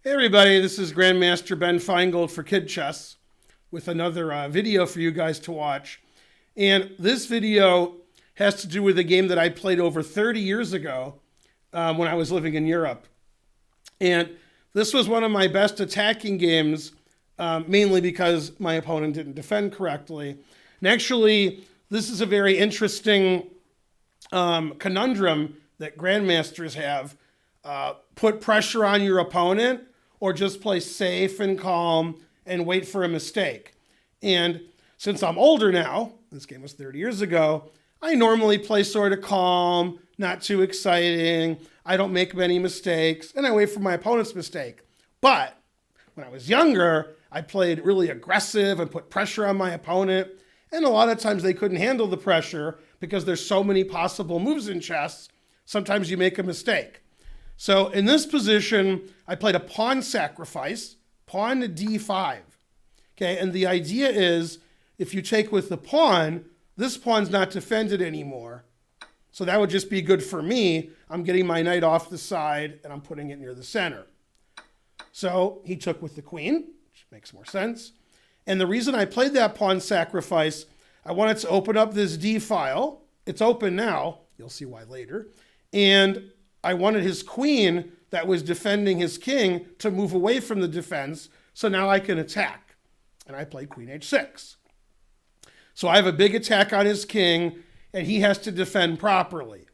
Hey everybody, this is Grandmaster Ben Finegold for Kid Chess with another video for you guys to watch. And this video has to do with a game that I played over 30 years ago when I was living in Europe. And this was one of my best attacking games, mainly because my opponent didn't defend correctly. And actually, this is a very interesting conundrum that grandmasters have. Put pressure on your opponent or just play safe and calm and wait for a mistake. And since I'm older now, this game was 30 years ago, I normally play sort of calm, not too exciting. I don't make many mistakes, and I wait for my opponent's mistake. But when I was younger, I played really aggressive and put pressure on my opponent. And a lot of times they couldn't handle the pressure because there's so many possible moves in chess. Sometimes you make a mistake. So in this position, I played a pawn sacrifice, pawn to d5. Okay, and the idea is if you take with the pawn, this pawn's not defended anymore. So that would just be good for me. I'm getting my knight off the side and I'm putting it near the center. So he took with the queen, which makes more sense. And the reason I played that pawn sacrifice, I wanted to open up this d file. It's open now. You'll see why later. And I wanted his queen that was defending his king to move away from the defense, so now I can attack. And I played queen h6. So I have a big attack on his king, and he has to defend properly.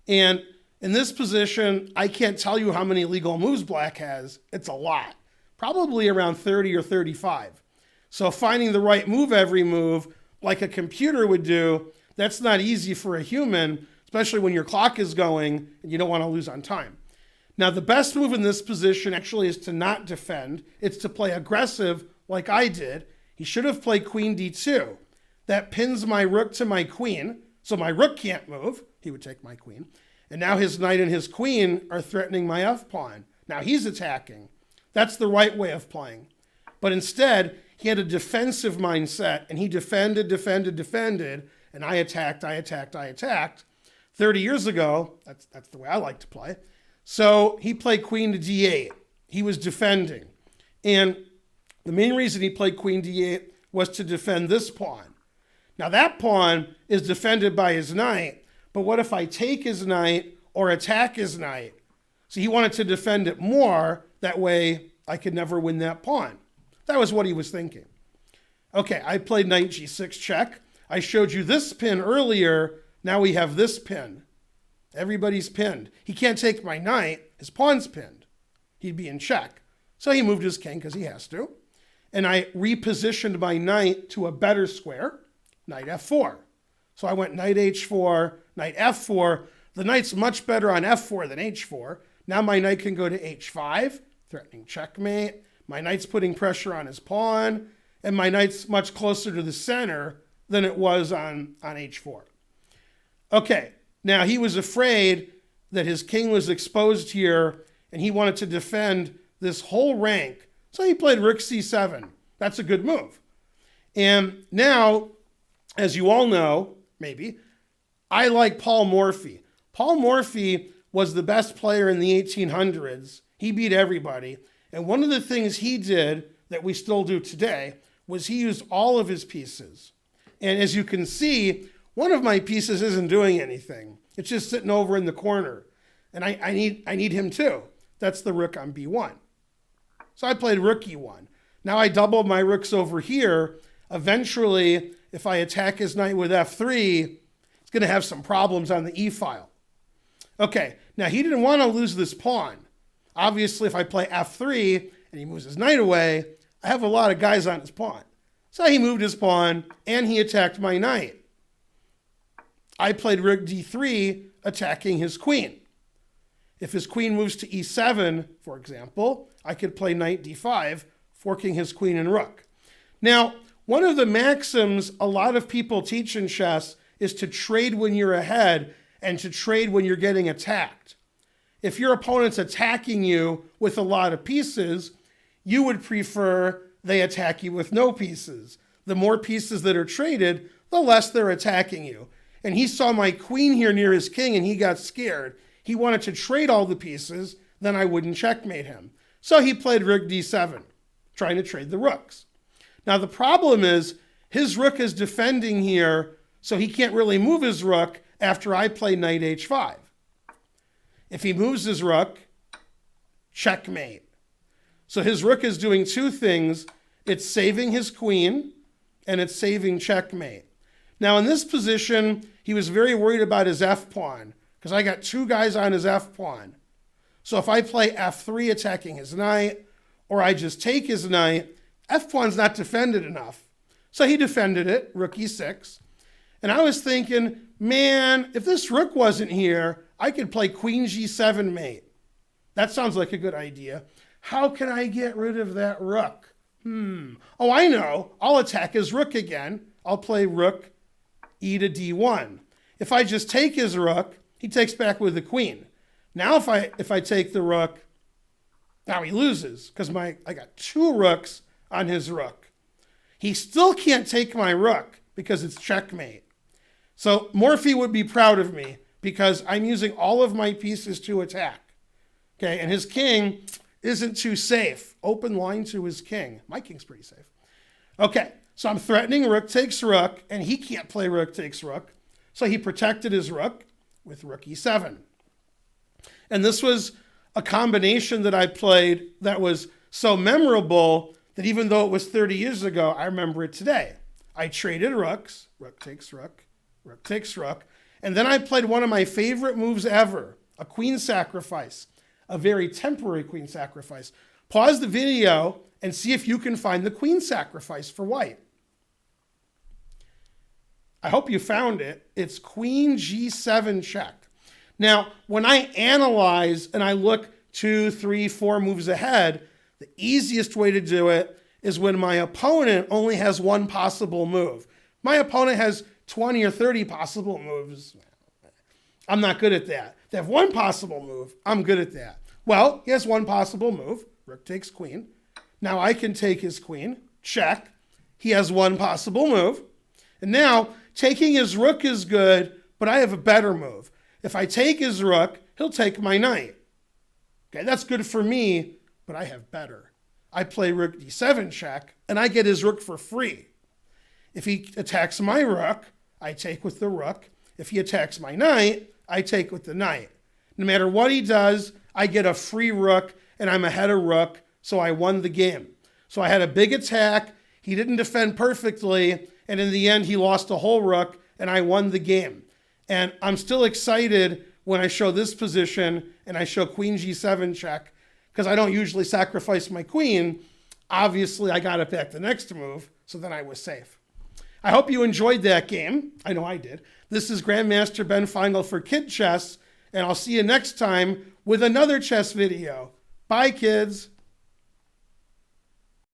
And in this position, I can't tell you how many legal moves black has. It's a lot, probably around 30 or 35. So finding the right move every move, like a computer would do, that's not easy for a human, especially when your clock is going and you don't want to lose on time. Now, the best move in this position actually is to not defend. It's to play aggressive like I did. He should have played queen d2. That pins my rook to my queen, so my rook can't move. He would take my queen. And now his knight and his queen are threatening my f-pawn. Now he's attacking. That's the right way of playing. But instead, he had a defensive mindset, and he defended, and I attacked. 30 years ago, that's the way I like to play. So he played queen to d8. He was defending. And the main reason he played queen d8 was to defend this pawn. Now that pawn is defended by his knight, but what if I take his knight or attack his knight? So he wanted to defend it more, that way I could never win that pawn. That was what he was thinking. Okay, I played knight g6 check. I showed you this pin earlier. Now we have this pin. Everybody's pinned. He can't take my knight. His pawn's pinned. He'd be in check. So he moved his king because he has to. And I repositioned my knight to a better square, knight f4. So I went knight h4, knight f4. The knight's much better on f4 than h4. Now my knight can go to h5, threatening checkmate. My knight's putting pressure on his pawn. And my knight's much closer to the center than it was on h4. Okay, now he was afraid that his king was exposed here and he wanted to defend this whole rank. So he played rook c7. That's a good move. And now, as you all know, maybe, I like Paul Morphy. Paul Morphy was the best player in the 1800s. He beat everybody. And one of the things he did that we still do today was he used all of his pieces. And as you can see, one of my pieces isn't doing anything. It's just sitting over in the corner. And I need him too. That's the rook on b1. So I played rook e1. Now I doubled my rooks over here. Eventually, if I attack his knight with f3, it's going to have some problems on the e file. Okay, now he didn't want to lose this pawn. Obviously, if I play f3 and he moves his knight away, I have a lot of guys on his pawn. So he moved his pawn and he attacked my knight. I played rook d3, attacking his queen. If his queen moves to e7, for example, I could play knight d5, forking his queen and rook. Now, one of the maxims a lot of people teach in chess is to trade when you're ahead and to trade when you're getting attacked. If your opponent's attacking you with a lot of pieces, you would prefer they attack you with no pieces. The more pieces that are traded, the less they're attacking you. And he saw my queen here near his king and he got scared. He wanted to trade all the pieces, then I wouldn't checkmate him. So he played rook d7, trying to trade the rooks. Now the problem is his rook is defending here, so he can't really move his rook after I play knight h5. If he moves his rook, checkmate. So his rook is doing two things. It's saving his queen, and it's saving checkmate. Now in this position, he was very worried about his f-pawn, because I got two guys on his f-pawn. So if I play f3 attacking his knight, or I just take his knight, f-pawn's not defended enough. So he defended it, rook e6. And I was thinking, man, if this rook wasn't here, I could play queen g7 mate. That sounds like a good idea. How can I get rid of that rook? Oh, I know. I'll attack his rook again. I'll play rook e to d1. If I just take his rook, he takes back with the queen. Now if I take the rook, now he loses because I got two rooks on his rook. He still can't take my rook because it's checkmate. So Morphy would be proud of me because I'm using all of my pieces to attack. Okay, and his king isn't too safe. Open line to his king. My king's pretty safe. Okay, so I'm threatening rook takes rook, and he can't play rook takes rook. So he protected his rook with rook e7. And this was a combination that I played that was so memorable that even though it was 30 years ago, I remember it today. I traded rooks, rook takes rook, rook takes rook, and then I played one of my favorite moves ever, a queen sacrifice, a very temporary queen sacrifice. Pause the video and see if you can find the queen sacrifice for white. I hope you found it. It's queen g7 check. Now, when I analyze and I look 2, 3, 4 moves ahead, the easiest way to do it is when my opponent only has one possible move. My opponent has 20 or 30 possible moves. I'm not good at that. They have one possible move. I'm good at that. Well, he has one possible move. Rook takes queen. Now I can take his queen. Check. He has one possible move. And now taking his rook is good, but I have a better move. If I take his rook, he'll take my knight. Okay, that's good for me, but I have better. I play rook d7 check, and I get his rook for free. If he attacks my rook, I take with the rook. If he attacks my knight, I take with the knight. No matter what he does, I get a free rook, and I'm ahead of rook, so I won the game. So I had a big attack. He didn't defend perfectly, and in the end, he lost a whole rook, and I won the game. And I'm still excited when I show this position and I show queen g7 check, because I don't usually sacrifice my queen. Obviously, I got it back the next move, so then I was safe. I hope you enjoyed that game. I know I did. This is Grandmaster Ben Finegold for Kid Chess, and I'll see you next time with another chess video. Bye, kids.